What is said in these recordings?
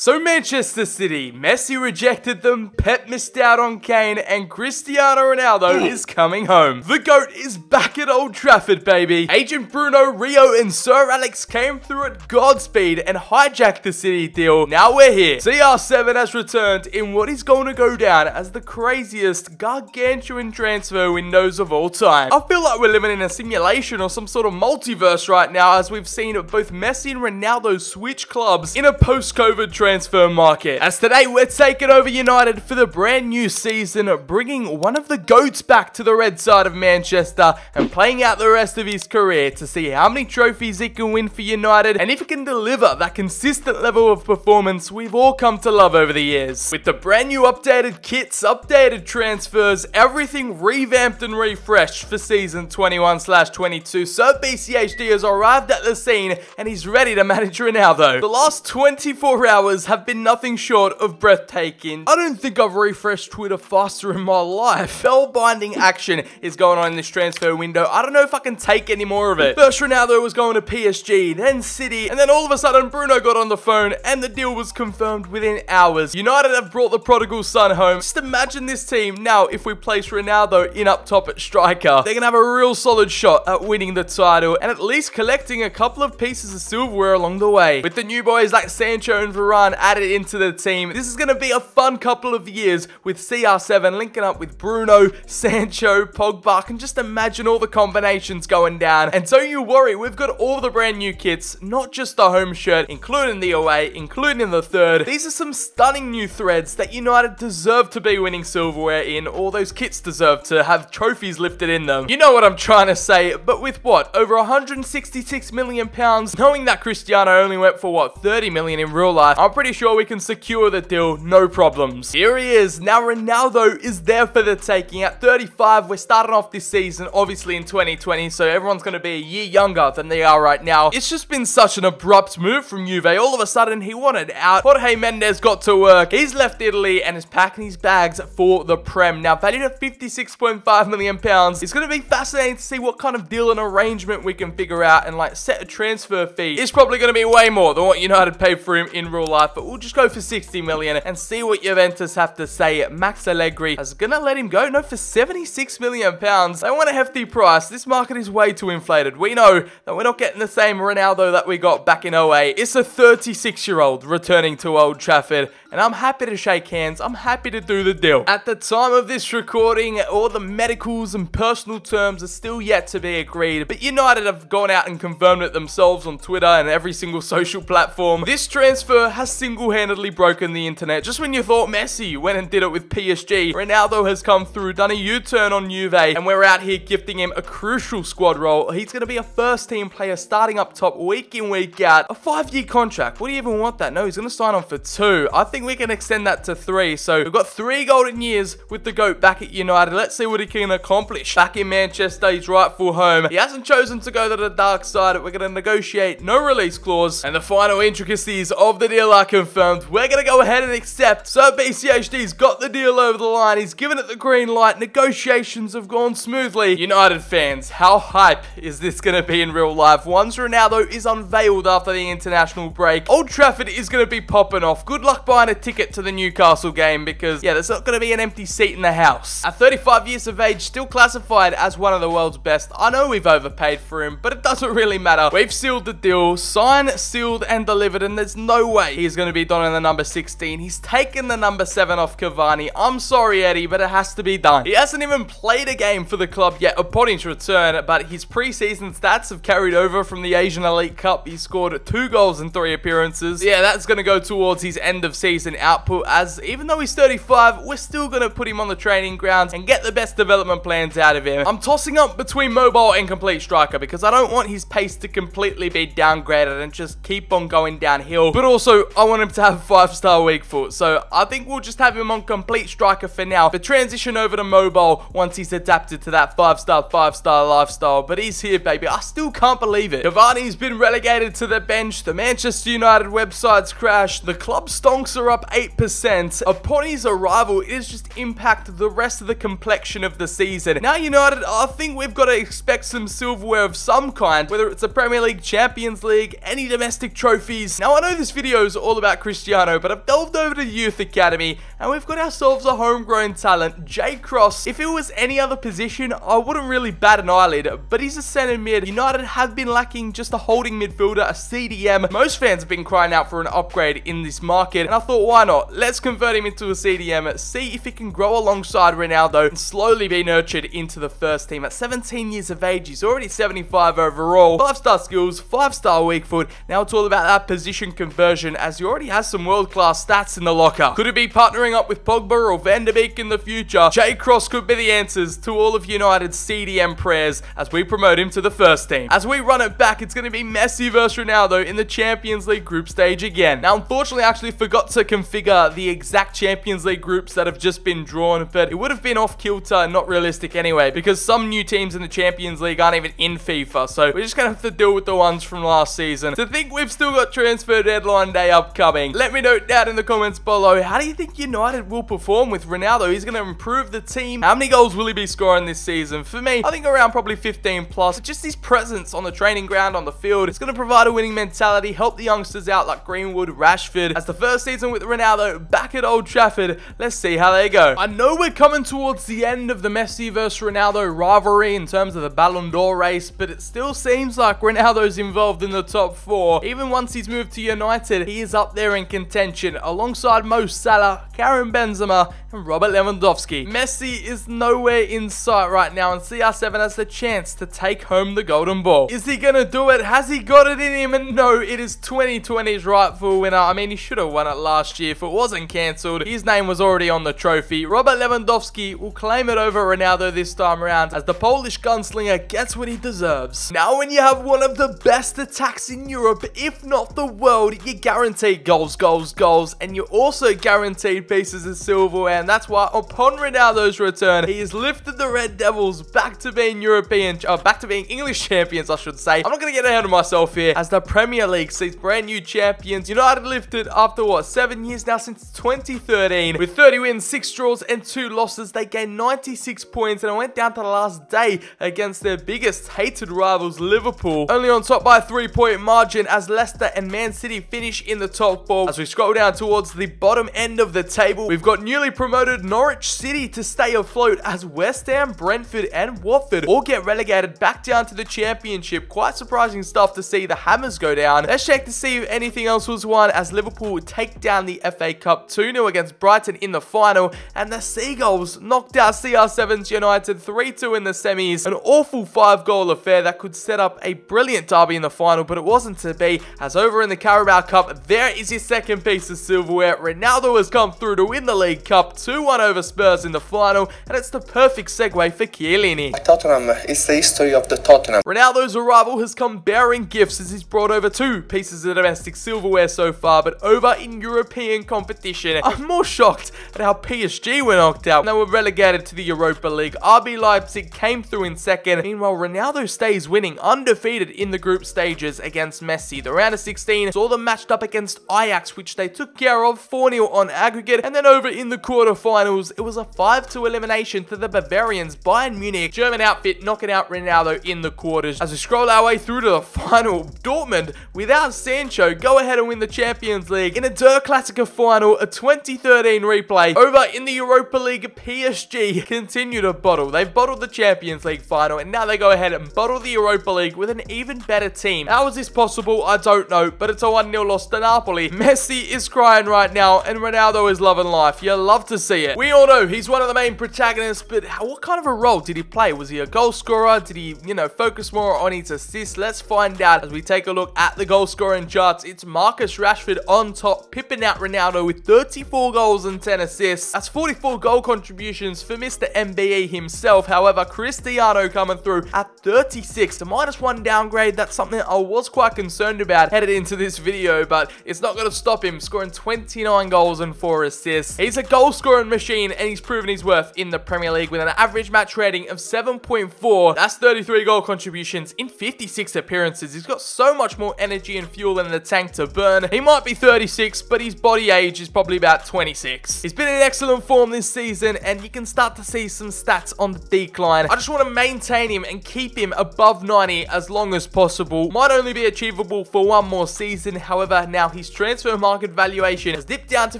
So Manchester City, Messi rejected them, Pep missed out on Kane, and Cristiano Ronaldo is coming home. The GOAT is back at Old Trafford, baby. Agent Bruno, Rio, and Sir Alex came through at Godspeed and hijacked the City deal. Now we're here. CR7 has returned in what is going to go down as the craziest, gargantuan transfer windows of all time. I feel like we're living in a simulation or some sort of multiverse right now, as we've seen both Messi and Ronaldo switch clubs in a post-COVID transfer market. As today, we're taking over United for the brand new season, bringing one of the GOATs back to the red side of Manchester and playing out the rest of his career to see how many trophies he can win for United and if he can deliver that consistent level of performance we've all come to love over the years. With the brand new updated kits, updated transfers, everything revamped and refreshed for season 21/22, Sir BCHD has arrived at the scene and he's ready to manage Ronaldo. The last 24 hours have been nothing short of breathtaking. I don't think I've refreshed Twitter faster in my life. Spellbinding action is going on in this transfer window. I don't know if I can take any more of it. First Ronaldo was going to PSG, then City, and then all of a sudden Bruno got on the phone and the deal was confirmed within hours. United have brought the prodigal son home. Just imagine this team now if we place Ronaldo in up top at striker. They're gonna have a real solid shot at winning the title and at least collecting a couple of pieces of silverware along the way. With the new boys like Sancho and Varane added into the team, this is going to be a fun couple of years with CR7 linking up with Bruno, Sancho, Pogba. I can just imagine all the combinations going down. And don't you worry, we've got all the brand new kits, not just the home shirt, including the away, including the third. These are some stunning new threads that United deserve to be winning silverware in. All those kits deserve to have trophies lifted in them. You know what I'm trying to say, but with what? Over £166 million, knowing that Cristiano only went for what, 30 million in real life, I'm pretty sure we can secure the deal, no problems. Here he is. Now Ronaldo is there for the taking. At 35, we're starting off this season, obviously in 2020, so everyone's going to be a year younger than they are right now. It's just been such an abrupt move from Juve. All of a sudden, he wanted out. Jorge Mendes got to work. He's left Italy and is packing his bags for the Prem. Now, valued at £56.5 million, it's going to be fascinating to see what kind of deal and arrangement we can figure out and like set a transfer fee. It's probably going to be way more than what United paid for him in real life, but we'll just go for 60 million and see what Juventus have to say. Max Allegri is gonna let him go. No, for 76 million pounds. They want a hefty price. This market is way too inflated. We know that we're not getting the same Ronaldo that we got back in 08. It's a 36-year-old returning to Old Trafford, and I'm happy to shake hands. I'm happy to do the deal. At the time of this recording, all the medicals and personal terms are still yet to be agreed, but United have gone out and confirmed it themselves on Twitter and every single social platform. This transfer has single-handedly broken the internet. Just when you thought Messi went and did it with PSG, Ronaldo has come through, done a U-turn on Juve, and we're out here gifting him a crucial squad role. He's going to be a first-team player starting up top week in, week out. A 5-year contract. What do you even want that? No, he's going to sign on for 2. I think we can extend that to 3. So we've got 3 golden years with the GOAT back at United. Let's see what he can accomplish. Back in Manchester, his rightful home. He hasn't chosen to go to the dark side. We're going to negotiate no release clause. And the final intricacies of the deal are confirmed. We're going to go ahead and accept. Sir BCHD's got the deal over the line. He's given it the green light. Negotiations have gone smoothly. United fans, how hype is this going to be in real life? Once Ronaldo is unveiled after the international break, Old Trafford is going to be popping off. Good luck buying a ticket to the Newcastle game because, yeah, there's not going to be an empty seat in the house. At 35 years of age, still classified as one of the world's best. I know we've overpaid for him, but it doesn't really matter. We've sealed the deal, signed, sealed, and delivered, and there's no way he's going to be donning the number 16. He's taken the number 7 off Cavani. I'm sorry, Eddie, but it has to be done. He hasn't even played a game for the club yet upon his return, but his preseason stats have carried over from the Asian Elite Cup. He scored 2 goals in 3 appearances. Yeah, that's going to go towards his end of season output, as even though he's 35, we're still going to put him on the training grounds and get the best development plans out of him. I'm tossing up between mobile and complete striker because I don't want his pace to completely be downgraded and just keep on going downhill, but also I want him to have 5-star weak foot, so I think we'll just have him on complete striker for now, but transition over to mobile once he's adapted to that 5-star lifestyle. But he's here, baby. I still can't believe it. Cavani's been relegated to the bench, the Manchester United website's crashed, the club stonks are up 8%. Upon his arrival, it has just impacted the rest of the complexion of the season. Now United, I think we've got to expect some silverware of some kind, whether it's a Premier League, Champions League, any domestic trophies. Now I know this video is all about Cristiano, but I've delved over to the Youth Academy and we've got ourselves a homegrown talent, Jay Cross. If it was any other position, I wouldn't really bat an eyelid, but he's a centre mid. United have been lacking just a holding midfielder, a CDM. Most fans have been crying out for an upgrade in this market, and I thought, why not? Let's convert him into a CDM, see if he can grow alongside Ronaldo and slowly be nurtured into the first team. At 17 years of age, he's already 75 overall, 5-star skills, 5-star weak foot. Now it's all about that position conversion, as he already has some world-class stats in the locker. Could it be partnering up with Pogba or Van der Beek in the future? Jay Cross could be the answers to all of United's CDM prayers as we promote him to the first team. As we run it back, it's going to be Messi versus Ronaldo in the Champions League group stage again. Now, unfortunately, I actually forgot to configure the exact Champions League groups that have just been drawn, but it would have been off kilter and not realistic anyway, because some new teams in the Champions League aren't even in FIFA, so we're just going to have to deal with the ones from last season. To think we've still got transfer deadline day upcoming. Let me know down in the comments below, how do you think United will perform with Ronaldo? He's going to improve the team. How many goals will he be scoring this season? For me, I think around probably 15 plus. Just his presence on the training ground, on the field, it's going to provide a winning mentality, help the youngsters out like Greenwood, Rashford. As the first season with Ronaldo back at Old Trafford, let's see how they go. I know we're coming towards the end of the Messi versus Ronaldo rivalry in terms of the Ballon d'Or race, but it still seems like Ronaldo's involved in the top 4. Even once he's moved to United, he is up there in contention alongside Mo Salah, Karim Benzema, and Robert Lewandowski. Messi is nowhere in sight right now, and CR7 has the chance to take home the golden ball. Is he gonna do it? Has he got it in him? And no, it is 2020's rightful winner. I mean, he should have won it last year if it wasn't cancelled. His name was already on the trophy. Robert Lewandowski will claim it over Ronaldo this time around, as the Polish gunslinger gets what he deserves. Now, when you have one of the best attacks in Europe, if not the world, you're guaranteed goals, goals, goals, and you're also guaranteed pieces of silverware, and that's why upon Ronaldo's return, he has lifted the Red Devils back to being back to being English champions, I should say. I'm not going to get ahead of myself here, as the Premier League sees brand new champions. United lifted after what, 7 years now, since 2013, with 30 wins, 6 draws, and 2 losses. They gained 96 points, and it went down to the last day against their biggest hated rivals, Liverpool, only on top by a 3-point margin, as Leicester and Man City finish in the top 4. As we scroll down towards the bottom end of the table, we've got newly promoted Norwich City to stay afloat, as West Ham, Brentford, and Watford all get relegated back down to the Championship. Quite surprising stuff to see the Hammers go down. Let's check to see if anything else was won, as Liverpool would take down the FA Cup 2-0 against Brighton in the final, and the Seagulls knocked out CR7's United 3-2 in the semis. An awful 5-goal affair that could set up a brilliant derby in the final, but it wasn't to be, as over in the Carabao Cup, there is his second piece of silverware. Ronaldo has come through to win the League Cup, 2-1 over Spurs in the final, and it's the perfect segue for Chiellini. Tottenham is the history of the Tottenham. Ronaldo's arrival has come bearing gifts, as he's brought over 2 pieces of domestic silverware so far, but over in European competition, I'm more shocked at how PSG were knocked out. They were relegated to the Europa League. RB Leipzig came through in second. Meanwhile, Ronaldo stays winning, undefeated in the group stages against Messi. The round of 16 saw them matched up against Ajax, which they took care of 4-0 on aggregate, and then over in the quarterfinals, it was a 5-2 elimination to the Bavarians. Bayern Munich, German outfit, knocking out Ronaldo in the quarters. As we scroll our way through to the final, Dortmund, without Sancho, go ahead and win the Champions League in a Der Klassiker final, a 2013 replay. Over in the Europa League, PSG continue to bottle. They've bottled the Champions League final, and now they go ahead and bottle the Europa League with an even better team. How is this possible? I don't know, but it's a 1-0 loss to Napoli. Messi is crying right now, and Ronaldo is loving life. You love to see it. We all know he's one of the main protagonists, but what kind of a role did he play? Was he a goal scorer? Did he, focus more on his assists? Let's find out as we take a look at the goal scoring charts. It's Marcus Rashford on top, pipping out Ronaldo with 34 goals and 10 assists. That's 44 goal contributions for Mr. MBE himself. However, Cristiano coming through at 36. A -1 downgrade. That's something I was quite concerned about headed into this video, but it's not going to stop him scoring 29 goals and 4 assists. He's a goal scoring machine, and he's proven his worth in the Premier League with an average match rating of 7.4. That's 33 goal contributions in 56 appearances. He's got so much more energy and fuel in the tank to burn. He might be 36, but he's his body age is probably about 26. He's been in excellent form this season, and you can start to see some stats on the decline. I just want to maintain him and keep him above 90 as long as possible. Might only be achievable for one more season. However, now his transfer market valuation has dipped down to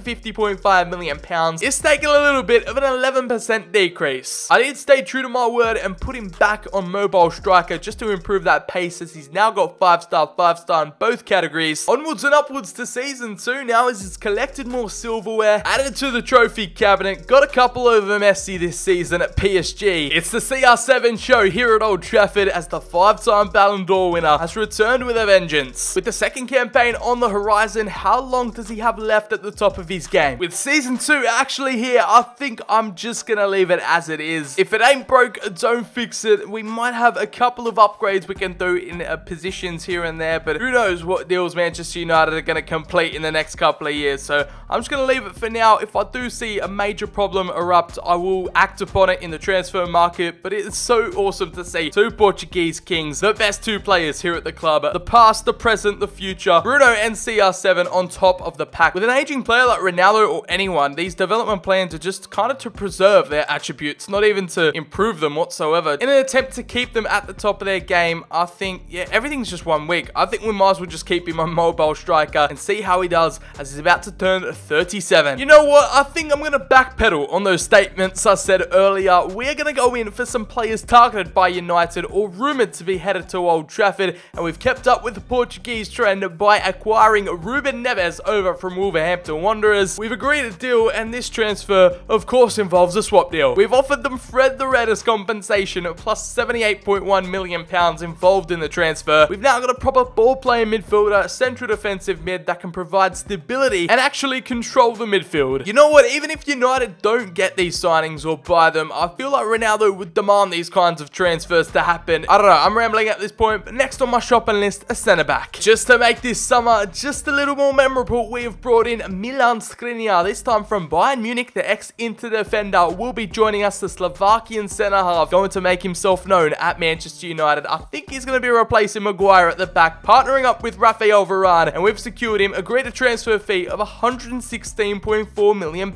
£50.5 million. It's taken a little bit of an 11% decrease. I did stay true to my word and put him back on mobile striker just to improve that pace, as he's now got 5-star, 5-star in both categories. Onwards and upwards to season 2 now, as he's collected more silverware, added to the trophy cabinet, got a couple over Messi this season at PSG. It's the CR7 show here at Old Trafford, as the 5-time Ballon d'Or winner has returned with a vengeance. With the second campaign on the horizon, how long does he have left at the top of his game? With season 2 actually here, I think I'm just gonna leave it as it is. If it ain't broke, don't fix it. We might have a couple of upgrades we can do in positions here and there, but who knows what deals Manchester United are going to complete in the next couple of years. So I'm just going to leave it for now. If I do see a major problem erupt, I will act upon it in the transfer market. But it's so awesome to see two Portuguese kings, the best two players here at the club, the past, the present, the future, Bruno and CR7 on top of the pack. With an aging player like Ronaldo or anyone, these development plans are just kind of to preserve their attributes, not even to improve them whatsoever. In an attempt to keep them at the top of their game, I think, yeah, everything's just 1 week. I think we might as well just keep him on mobile striker and see how he does, as he's about to turn 37. You know what? I think I'm going to backpedal on those statements I said earlier. We're going to go in for some players targeted by United or rumoured to be headed to Old Trafford, and we've kept up with the Portuguese trend by acquiring Ruben Neves over from Wolverhampton Wanderers. We've agreed a deal, and this transfer, of course, involves a swap deal. We've offered them Fred the Red as compensation, plus £78.1 million involved in the transfer. We've now got a proper ball-playing midfielder, central defensive mid that can provide stability and actually control the midfield. You know what? Even if United don't get these signings or buy them, I feel like Ronaldo would demand these kinds of transfers to happen. I don't know, I'm rambling at this point, but next on my shopping list, a centre-back. Just to make this summer just a little more memorable, we have brought in Milan Skriniar, this time from Bayern Munich. The ex-Inter defender will be joining us, the Slovakian centre-half, going to make himself known at Manchester United. I think he's going to be replacing Maguire at the back, partnering up with Rafael Varane, and we've secured him, agreed a transfer fee of £116.4 million.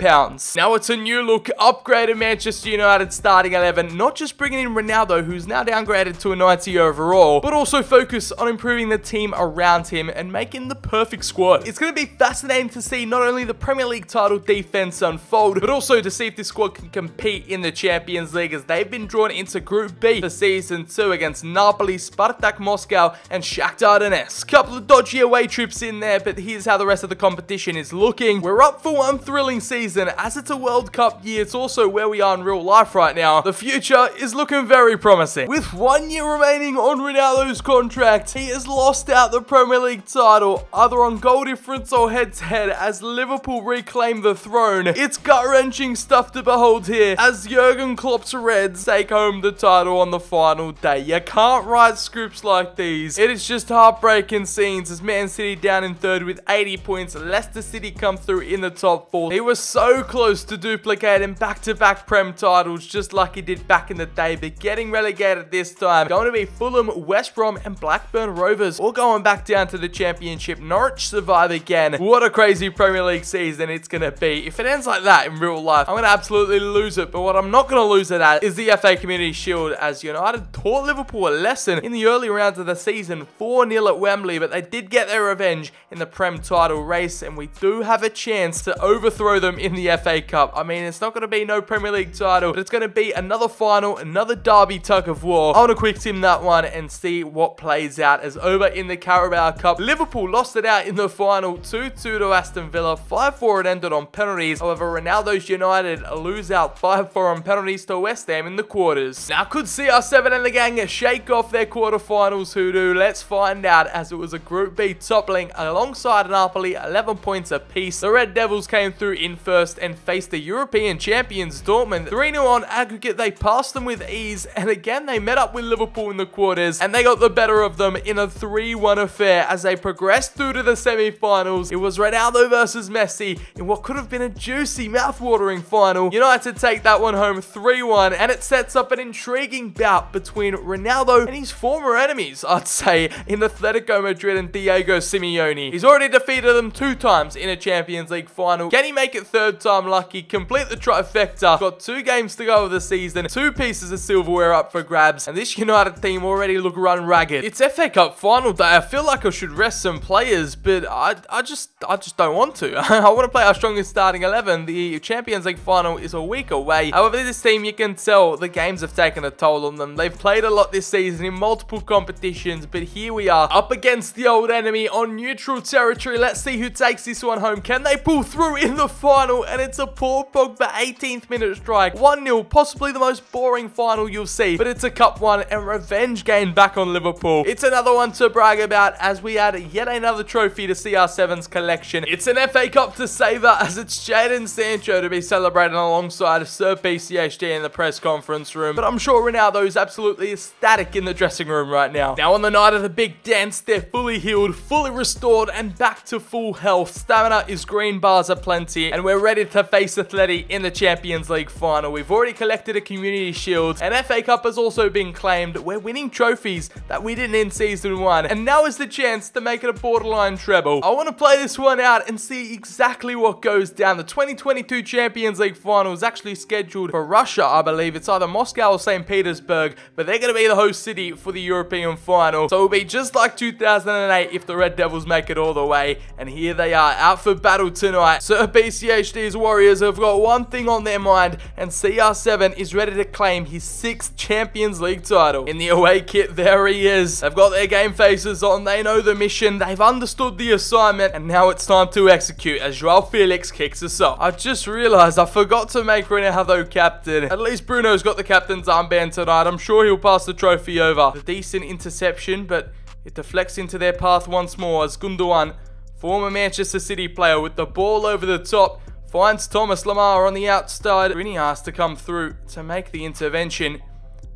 Now it's a new look, upgraded Manchester United starting 11, not just bringing in Ronaldo, who's now downgraded to a 90 overall, but also focus on improving the team around him and making the perfect squad. It's going to be fascinating to see not only the Premier League title defense unfold, but also to see if this squad can compete in the Champions League, as they've been drawn into Group B for Season 2 against Napoli, Spartak Moscow, and Shakhtar Donetsk. Couple of dodgy away trips in there, but here's how the rest of the competition is looking. We're up for one thrilling season, as it's a World Cup year. It's also where we are in real life right now. The future is looking very promising. With 1 year remaining on Ronaldo's contract, he has lost out the Premier League title, either on goal difference or head-to-head, as Liverpool reclaim the throne. It's gut-wrenching stuff to behold here, as Jurgen Klopp's Reds take home the title on the final day. You can't write scripts like these. It is just heartbreaking scenes, as Man City down in third with 80 points. Leicester City come through in the top 4. He was so close to duplicating back-to-back Prem titles, just like he did back in the day, but getting relegated this time. Going to be Fulham, West Brom, and Blackburn Rovers, all going back down to the Championship. Norwich survive again. What a crazy Premier League season it's going to be. If it ends like that in real life, I'm going to absolutely lose it. But what I'm not going to lose it at is the FA Community Shield, as United taught Liverpool a lesson in the early rounds of the season, 4-0 at Wembley, but they did get their revenge in the Prem title race, and we do have a chance to overthrow them in the FA Cup. I mean, it's not going to be no Premier League title, but it's going to be another final, another derby tug of war. I want to quick sim that one and see what plays out, as over in the Carabao Cup, Liverpool lost it out in the final, 2-2 to Aston Villa, 5-4 it ended on penalties. However, Ronaldo's United lose out 5-4 on penalties to West Ham in the quarters. Now, could CR7 and the gang shake off their quarterfinals hoodoo? Let's find out, as it was a Group B toppling alongside Napoli, 11 points apiece. The Red Devils came through in first and faced the European champions Dortmund. 3-0 on aggregate, they passed them with ease, and again they met up with Liverpool in the quarters, and they got the better of them in a 3-1 affair as they progressed through to the semi-finals. It was Ronaldo versus Messi in what could have been a juicy, mouth-watering final. United take that one home 3-1, and it sets up an intriguing bout between Ronaldo and his former enemies, I'd say, in Atletico Madrid and Diego Simeone. He's already defeated them 2 times times in a Champions League final. Can he make it third time lucky? Complete the trifecta. Got 2 games to go of the season, 2 pieces of silverware up for grabs, and this United team already look run ragged. It's FA Cup final day. I feel like I should rest some players, but I just don't want to. I want to play our strongest starting 11. The Champions League final is a week away. However, this team, you can tell the games have taken a toll on them. They've played a lot this season in multiple competitions, but here we are up against the old enemy on neutral territory. Let's see who takes this one home. Can they pull through in the final? And it's a Paul Pogba 18th minute strike. 1-0, possibly the most boring final you'll see, but it's a cup one and revenge game back on Liverpool. It's another one to brag about as we add yet another trophy to CR7's collection. It's an FA Cup to savor as it's Jadon Sancho to be celebrated alongside Sir BCHD in the press conference room, but I'm sure Ronaldo is absolutely ecstatic in the dressing room right now. Now on the night of the big dance, they're fully healed, fully restored, and back to full health. Stamina is green, bars are plenty, and we're ready to face Atleti in the Champions League final. We've already collected a Community Shield, and FA Cup has also been claimed. We're winning trophies that we didn't in Season 1, and now is the chance to make it a borderline treble. I want to play this one out and see exactly what goes down. The 2022 Champions League final is actually scheduled for Russia, I believe. It's either Moscow or St. Petersburg, but they're going to be the host city for the European final. So it'll be just like 2008 if the Red Devils make it all the way, and here they are out for battle tonight. Sir BCHD's Warriors have got one thing on their mind, and CR7 is ready to claim his 6th Champions League title. In the away kit, there he is. They've got their game faces on, they know the mission, they've understood the assignment, and now it's time to execute as Joao Felix kicks us off. I just realized I forgot to make Ronaldo captain. At least Bruno's got the captain's armband tonight. I'm sure he'll pass the trophy over. The decent interception, but it deflects into their path once more as Gundogan, former Manchester City player, with the ball over the top, finds Thomas Lamar on the outside. Rini has to come through to make the intervention.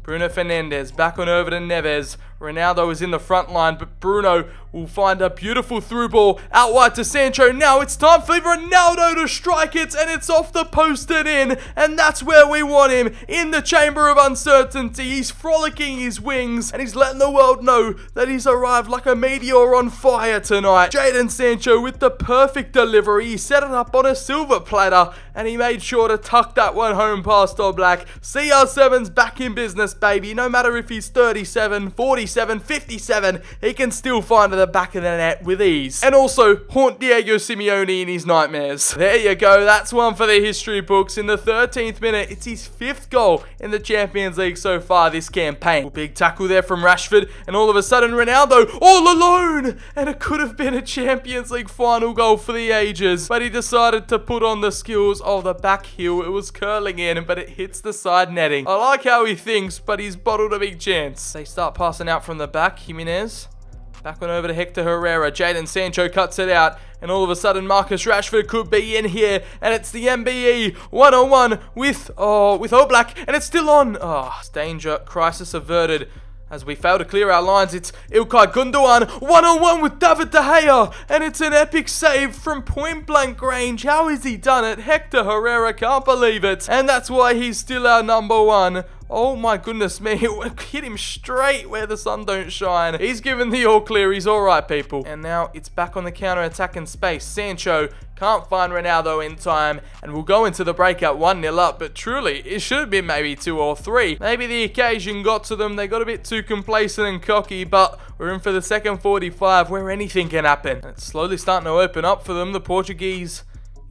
Bruno Fernandes back on over to Neves. Ronaldo is in the front line, but Bruno will find a beautiful through ball out wide to Sancho. Now it's time for Ronaldo to strike it, and it's off the post and in, and that's where we want him, in the chamber of uncertainty. He's frolicking his wings, and he's letting the world know that he's arrived like a meteor on fire tonight. Jadon Sancho with the perfect delivery. He set it up on a silver platter, and he made sure to tuck that one home past Oblak. CR7's back in business, baby. No matter if he's 37, 47, 57, he can still find the back of the net with ease, and also haunt Diego Simeone in his nightmares. There you go, that's one for the history books. In the 13th minute, it's his 5th goal in the Champions League so far this campaign. Big tackle there from Rashford, and all of a sudden Ronaldo all alone, and it could have been a Champions League final goal for the ages, but he decided to put on the skills of the back heel. It was curling in, but it hits the side netting. I like how he thinks, but he's bottled a big chance. They start passing out from the back. Jimenez back on over to Hector Herrera. Jadon Sancho cuts it out, and all of a sudden Marcus Rashford could be in here, and it's the MBE one-on-one with Oblak, and it's still on. It's danger. Crisis averted. As we fail to clear our lines, it's Ilkay Gundogan one-on-one with David De Gea, and it's an epic save from point-blank range. How has he done it? Hector Herrera can't believe it, and that's why he's still our number one. Oh my goodness me, it hit him straight where the sun don't shine. He's given the all clear, he's alright people. And now it's back on the counter-attack in space. Sancho can't find Ronaldo in time, and we'll go into the breakout 1-0 up, but truly, it should have been maybe 2 or 3. Maybe the occasion got to them, they got a bit too complacent and cocky, but we're in for the second 45 where anything can happen. And it's slowly starting to open up for them. The Portuguese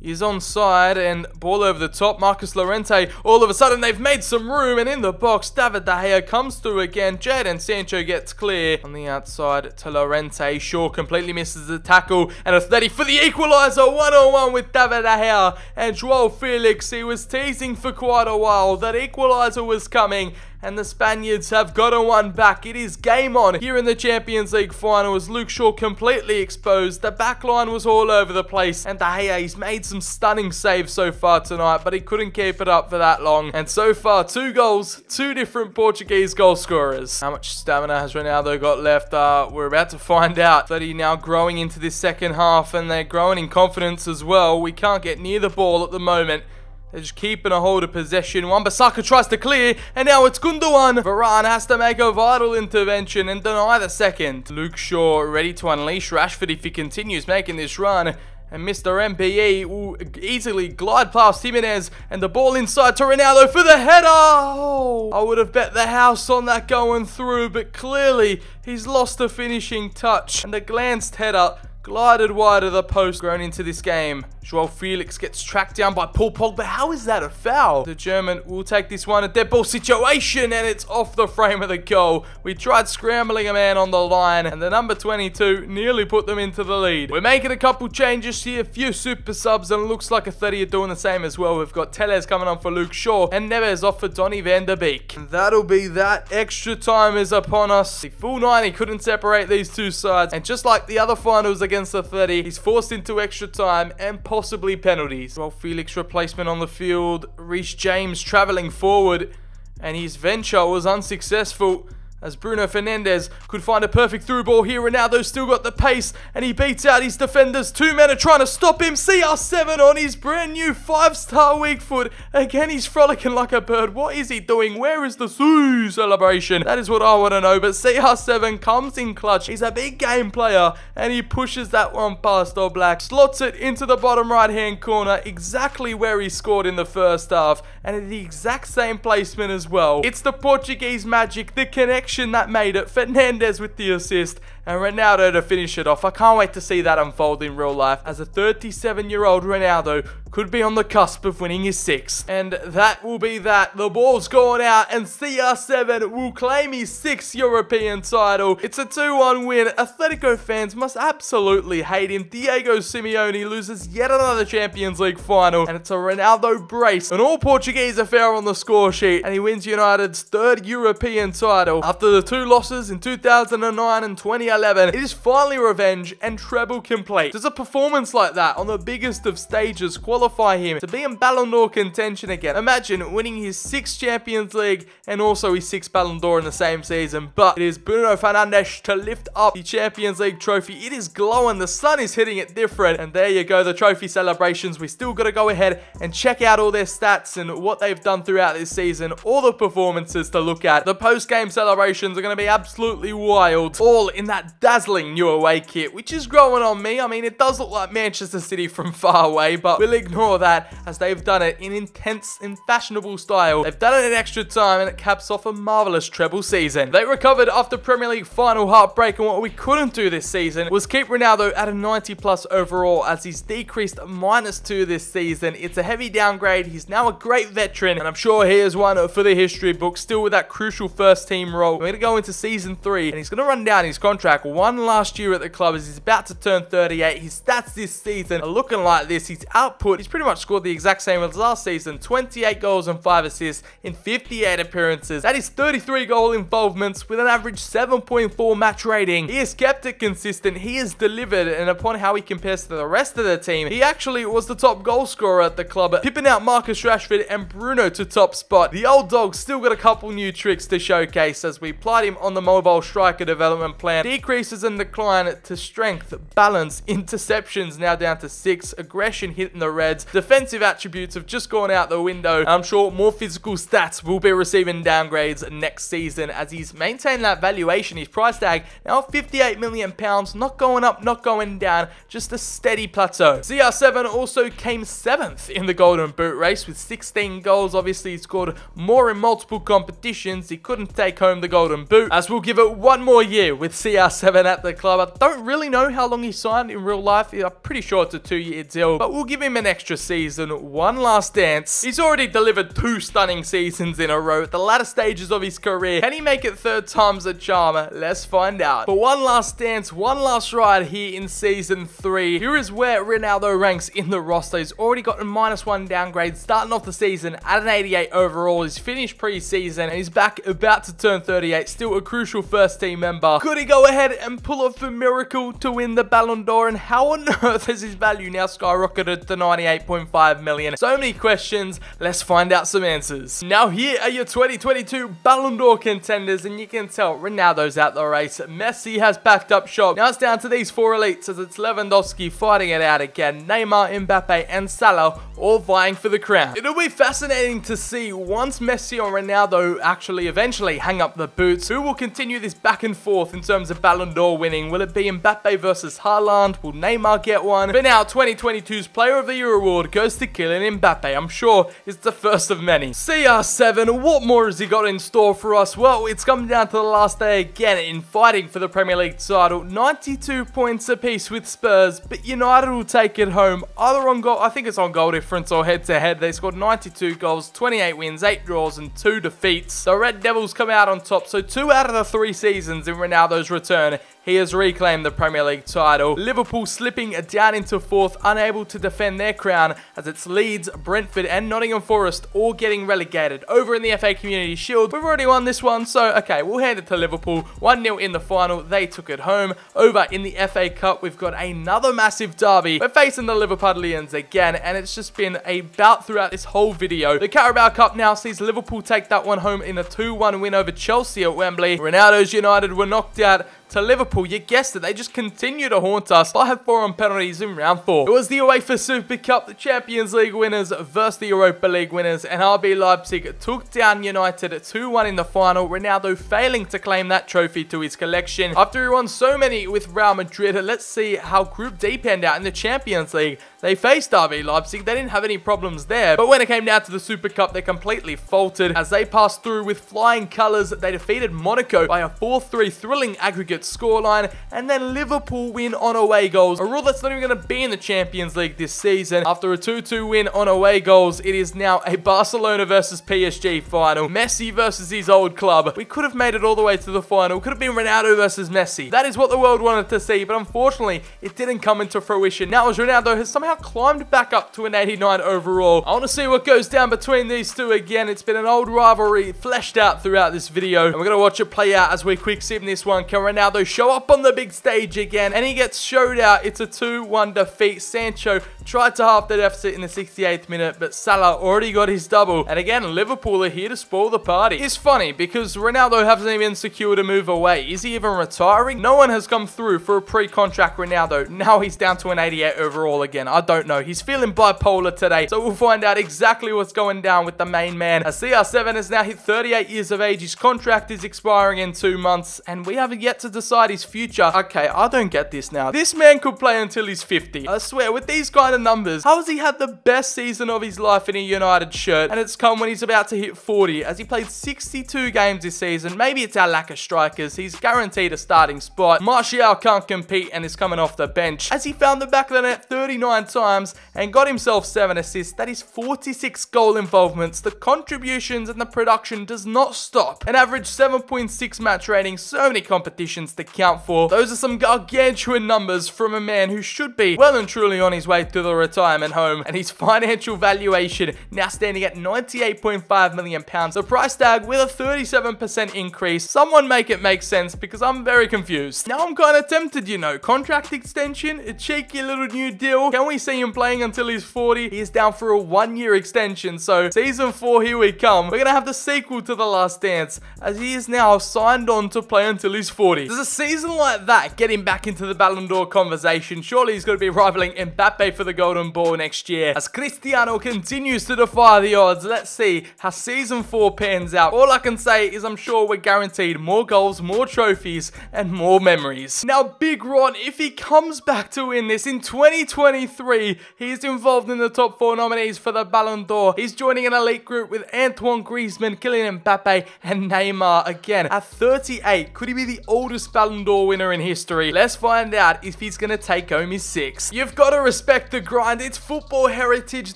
is onside, and ball over the top. Marcus Llorente, all of a sudden they've made some room, and in the box David De Gea comes through again. Jadon Sancho gets clear on the outside to Llorente. Shaw completely misses the tackle, and Atleti for the equaliser, one-on-one with David De Gea and Joao Felix. He was teasing for quite a while that equaliser was coming, and the Spaniards have gotten one back. It is game on here in the Champions League final as Luke Shaw completely exposed. The back line was all over the place, and De Gea, he's made some stunning saves so far tonight, but he couldn't keep it up for that long. And so far, 2 goals, 2 different Portuguese goal scorers. How much stamina has Ronaldo got left? We're about to find out. Atleti now growing into this second half, and they're growing in confidence as well. We can't get near the ball at the moment. They're just keeping a hold of possession. Wan-Bissaka tries to clear, and now it's Gundogan. Varane has to make a vital intervention and deny the second. Luke Shaw ready to unleash Rashford if he continues making this run. And Mr. MPE will easily glide past Jimenez, and the ball inside to Ronaldo for the header. Oh, I would have bet the house on that going through, but clearly he's lost the finishing touch, and the glanced header glided wide of the post. Grown into this game, Joao Felix gets tracked down by Paul Pogba. How is that a foul? The German will take this one, a dead ball situation, and it's off the frame of the goal. We tried scrambling a man on the line, and the number 22 nearly put them into the lead. We're making a couple changes here, a few super subs, and it looks like a 30 are doing the same as well. We've got Tellez coming on for Luke Shaw, and Neves off for Donny van der Beek. And that'll be that. Extra time is upon us. The full 90 couldn't separate these two sides, and just like the other finals against the 30, he's forced into extra time and possibly penalties. Well, Felix replacement on the field. Reece James travelling forward, and his venture was unsuccessful as Bruno Fernandes could find a perfect through ball here. Ronaldo's still got the pace, and he beats out his defenders. 2 men are trying to stop him. CR7 on his brand new 5-star weak foot. Again, he's frolicking like a bird. What is he doing? Where is the Soo celebration? That is what I want to know. But CR7 comes in clutch. He's a big game player, and he pushes that one past All Black. Slots it into the bottom right-hand corner, exactly where he scored in the first half, and at the exact same placement as well. It's the Portuguese magic, the connection that made it. Fernandes with the assist, and Ronaldo to finish it off. I can't wait to see that unfold in real life, as a 37-year-old Ronaldo could be on the cusp of winning his 6th. And that will be that. The ball's gone out, and CR7 will claim his 6th European title. It's a 2-1 win. Atletico fans must absolutely hate him. Diego Simeone loses yet another Champions League final, and it's a Ronaldo brace. An all-Portuguese affair on the score sheet, and he wins United's 3rd European title. After the 2 losses in 2009 and 2011, it is finally revenge and treble complete. Does a performance like that on the biggest of stages qualify him to be in Ballon d'Or contention again? Imagine winning his 6th Champions League and also his 6th Ballon d'Or in the same season. But it is Bruno Fernandes to lift up the Champions League trophy. It is glowing. The sun is hitting it different. And there you go, the trophy celebrations. We still got to go ahead and check out all their stats and what they've done throughout this season. All the performances to look at. The post-game celebrations are going to be absolutely wild. All in that dazzling new away kit, which is growing on me. I mean, it does look like Manchester City from far away, but we'll ignore that, as they've done it in intense and fashionable style. They've done it in extra time, and it caps off a marvellous treble season. They recovered after Premier League final heartbreak, and what we couldn't do this season was keep Ronaldo at a 90+ overall, as he's decreased -2 this season. It's a heavy downgrade. He's now a great veteran, and I'm sure he is one for the history book, still with that crucial first team role. We're going to go into season 3, and he's going to run down his contract one last year at the club, as he's about to turn 38. His stats this season are looking like this. His output, he's pretty much scored the exact same as last season. 28 goals and 5 assists in 58 appearances. That is 33 goal involvements with an average 7.4 match rating. He has kept it consistent. He has delivered, and upon how he compares to the rest of the team, he actually was the top goal scorer at the club, pipping out Marcus Rashford and Bruno to top spot. The old dog's still got a couple new tricks to showcase, as we applied him on the mobile striker development plan. Decreases and decline to strength, balance, interceptions now down to 6, aggression hitting the reds. Defensive attributes have just gone out the window. I'm sure more physical stats will be receiving downgrades next season, as he's maintained that valuation. His price tag now £58 million, not going up, not going down, just a steady plateau. CR7 also came 7th in the Golden Boot race with 16 goals. Obviously, he scored more in multiple competitions. He couldn't take home the Golden Boot, as we'll give it one more year with CR7 at the club. I don't really know how long he signed in real life. I'm pretty sure it's a 2-year deal, but we'll give him an extra season. One last dance. He's already delivered 2 stunning seasons in a row at the latter stages of his career. Can he make it 3rd time's a charm? Let's find out. But one last dance, one last ride here in season 3. Here is where Ronaldo ranks in the roster. He's already got a -1 downgrade, starting off the season at an 88 overall. He's finished pre-season, and he's back about to turn 38, still a crucial first team member. Could he go ahead and pull off a miracle to win the Ballon d'Or? And how on earth has his value now skyrocketed to 98.5 million? So many questions. Let's find out some answers. Now here are your 2022 Ballon d'Or contenders, and you can tell Ronaldo's out the race. Messi has packed up shop. Now it's down to these 4 elites, as it's Lewandowski fighting it out again. Neymar, Mbappe, and Salah all vying for the crown. It'll be fascinating to see, once Messi or Ronaldo actually eventually hang up the boots, who will continue this back and forth in terms of Ballon d'Or winning? Will it be Mbappe versus Haaland? Will Neymar get one? But now 2022's Player of the Year award goes to Kylian Mbappe. I'm sure it's the first of many. CR7, what more has he got in store for us? Well, it's come down to the last day again in fighting for the Premier League title. 92 points apiece with Spurs, but United will take it home either on goal, I think it's on goal difference or head-to-head. They scored 92 goals, 28 wins, 8 draws and 2 defeats. The Red Devils come out on top, so 2 out of the 3 seasons in Ronaldo's return, he has reclaimed the Premier League title. Liverpool slipping down into 4th, unable to defend their crown as it's Leeds, Brentford and Nottingham Forest all getting relegated. Over in the FA Community Shield, we've already won this one, so okay, we'll hand it to Liverpool. 1-0 in the final, they took it home. Over in the FA Cup, we've got another massive derby. We're facing the Liverpudlians again, and it's just been a bout throughout this whole video. The Carabao Cup now sees Liverpool take that one home in a 2-1 win over Chelsea at Wembley. Ronaldo's United were knocked out to Liverpool. You guessed it, they just continue to haunt us. 5-4 on penalties in round 4. It was the UEFA Super Cup, the Champions League winners versus the Europa League winners, and RB Leipzig took down United 2-1 in the final. Ronaldo failing to claim that trophy to his collection. After he won so many with Real Madrid, let's see how Group D panned out in the Champions League. They faced RB Leipzig, they didn't have any problems there, but when it came down to the Super Cup, they completely faltered as they passed through with flying colours. They defeated Monaco by a 4-3 thrilling aggregate scoreline, and then Liverpool win on away goals, a rule that's not even going to be in the Champions League this season. After a 2-2 win on away goals, it is now a Barcelona versus PSG final. Messi versus his old club. We could have made it all the way to the final. It could have been Ronaldo versus Messi. That is what the world wanted to see, but unfortunately, it didn't come into fruition. Now as Ronaldo has somehow climbed back up to an 89 overall. I want to see what goes down between these two again. It's been an old rivalry fleshed out throughout this video, and we're going to watch it play out as we quick sim this one. Can Ronaldo show up on the big stage again? And he gets showed out. It's a 2-1 defeat. Sancho tried to half the deficit in the 68th minute, but Salah already got his double. And again, Liverpool are here to spoil the party. It's funny because Ronaldo hasn't even secured a move away. Is he even retiring? No one has come through for a pre-contract Ronaldo. Now he's down to an 88 overall again. I don't know. He's feeling bipolar today, so we'll find out exactly what's going down with the main man. A CR7 has now hit 38 years of age. His contract is expiring in 2 months, and we haven't yet to decide his future. Okay, I don't get this now. This man could play until he's 50. I swear, with these kind of numbers, how has he had the best season of his life in a United shirt, and it's come when he's about to hit 40, as he played 62 games this season. Maybe it's our lack of strikers. He's guaranteed a starting spot. Martial can't compete and is coming off the bench, as he found the back of the net 39 times and got himself 7 assists. That is 46 goal involvements. The contributions and the production does not stop. An average 7.6 match rating, so many competitions to count for. Those are some gargantuan numbers from a man who should be well and truly on his way to the retirement home, and his financial valuation now standing at £98.5 million. The price tag with a 37% increase. Someone make it make sense, because I'm very confused. Now I'm kind of tempted, you know. Contract extension, a cheeky little new deal. Can we see him playing until he's 40? He is down for a 1-year extension, so season 4, here we come. We're gonna have the sequel to The Last Dance, as he is now signed on to play until he's 40. Does a season like that get him back into the Ballon d'Or conversation? Surely he's going to be rivaling Mbappe for the Golden Ball next year, as Cristiano continues to defy the odds. Let's see how season 4 pans out. All I can say is I'm sure we're guaranteed more goals, more trophies, and more memories. Now, Big Ron, if he comes back to win this in 2023, he is involved in the top 4 nominees for the Ballon d'Or. He's joining an elite group with Antoine Griezmann, Kylian Mbappe, and Neymar. Again, at 38, could he be the oldest Ballon d'Or winner in history? Let's find out if he's going to take home his 6th. You've got to respect the grind. It's football heritage.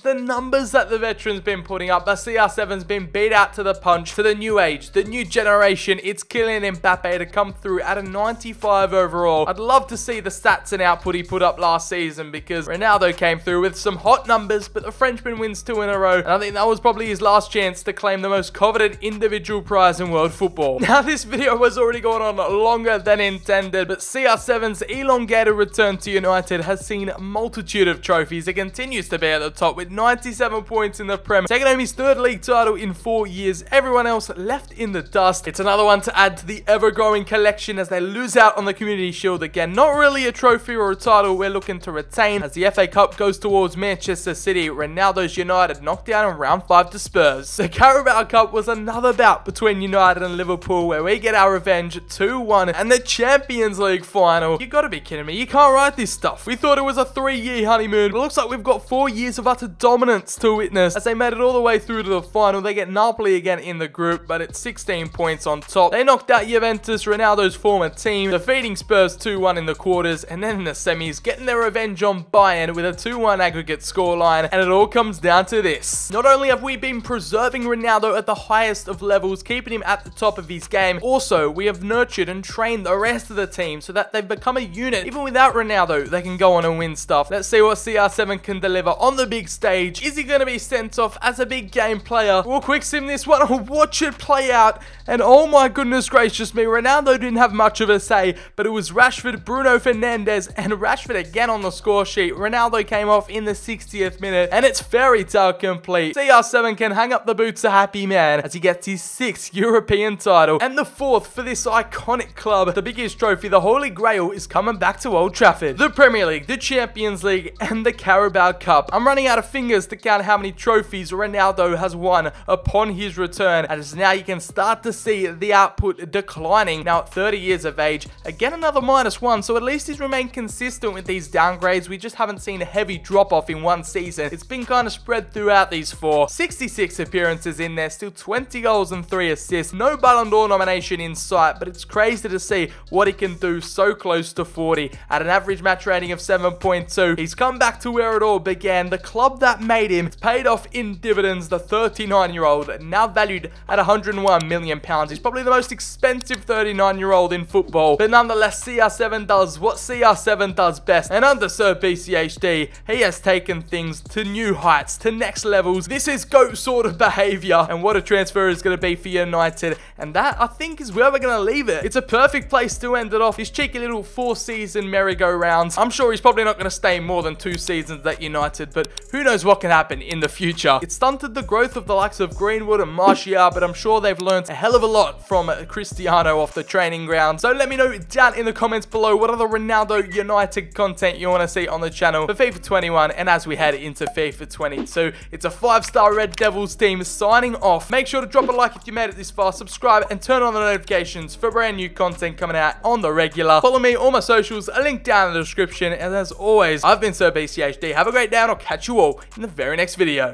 The numbers that the veteran's been putting up. The CR7's been beat out to the punch. To the new age, the new generation, it's Kylian Mbappe to come through at a 95 overall. I'd love to see the stats and output he put up last season, because Ronaldo came through with some hot numbers, but the Frenchman wins 2 in a row, and I think that was probably his last chance to claim the most coveted individual prize in world football. Now, this video has already gone on longer than intended, but CR7's elongated return to United has seen a multitude of trophies. It continues to be at the top with 97 points in the Prem, taking home his 3rd league title in 4 years. Everyone else left in the dust. It's another one to add to the ever-growing collection as they lose out on the Community Shield again. Not really a trophy or a title we're looking to retain, as the FA Cup goes towards Manchester City. Ronaldo's United knocked down in round 5 to Spurs. The Carabao Cup was another bout between United and Liverpool where we get our revenge 2-1, and the Champions League final. You gotta be kidding me. You can't write this stuff. We thought it was a 3-year honeymoon, but it looks like we've got 4 years of utter dominance to witness as they made it all the way through to the final. They get Napoli again in the group, but it's 16 points on top. They knocked out Juventus, Ronaldo's former team, defeating Spurs 2-1 in the quarters, and then in the semis, getting their revenge on Bayern with a 2-1 aggregate scoreline, and it all comes down to this. Not only have we been preserving Ronaldo at the highest of levels, keeping him at the top of his game, also, we have nurtured and trained the rest of the team so that they've become a unit. Even without Ronaldo, they can go on and win stuff. Let's see what CR7 can deliver on the big stage. Is he going to be sent off as a big game player? We'll quick sim this one. Watch it play out. And oh my goodness gracious me, Ronaldo didn't have much of a say, but it was Rashford, Bruno Fernandes, and Rashford again on the score sheet. Ronaldo came off in the 60th minute, and it's fairy tale complete. CR7 can hang up the boots a happy man as he gets his 6th European title, and the 4th for this iconic club. The biggest trophy, the Holy Grail, is coming back to Old Trafford. The Premier League, the Champions League, and the Carabao Cup. I'm running out of fingers to count how many trophies Ronaldo has won upon his return, as now you can start to see the output declining. Now at 30 years of age, again another -1, so at least he's remained consistent with these downgrades. We just haven't seen a heavy drop-off in one season. It's been kind of spread throughout these 4. 66 appearances in there, still 20 goals and 3 assists. No Ballon d'Or nomination in sight, but it's crazy to see what he can do so close to 40. At an average match rating of 7.2, he's come back to where it all began. The club that made him. It's paid off in dividends. The 39-year-old, now valued at £101 million. He's probably the most expensive 39-year-old in football, but nonetheless, CR7 does what CR7 does best, and under Sir BCHD, he has taken things to new heights, to next levels. This is GOAT sort of behavior, and what a transfer is going to be for United, and that, I think, is where we're going to leave it. It's a perfect place to end it off. His cheeky little 4-season merry-go-rounds. I'm sure he's probably not going to stay more than 2 seasons at United, but who knows what can happen in the future. It stunted the growth of the likes of Greenwood and Martial, but I'm sure they've learned a hell of a lot from Cristiano off the training ground. So let me know down in the comments below what other Ronaldo United content you want to see on the channel for FIFA 21, and as we head into FIFA 22. It's a 5-star Red Devils team signing off. Make sure to drop a like if you made it this far, subscribe, and turn on the notifications for brand new content coming out on the regular. Follow me, all my socials, a link down in the description, and as always, I've been Sir BCHD. Have a great day, and I'll catch you all in the very next video.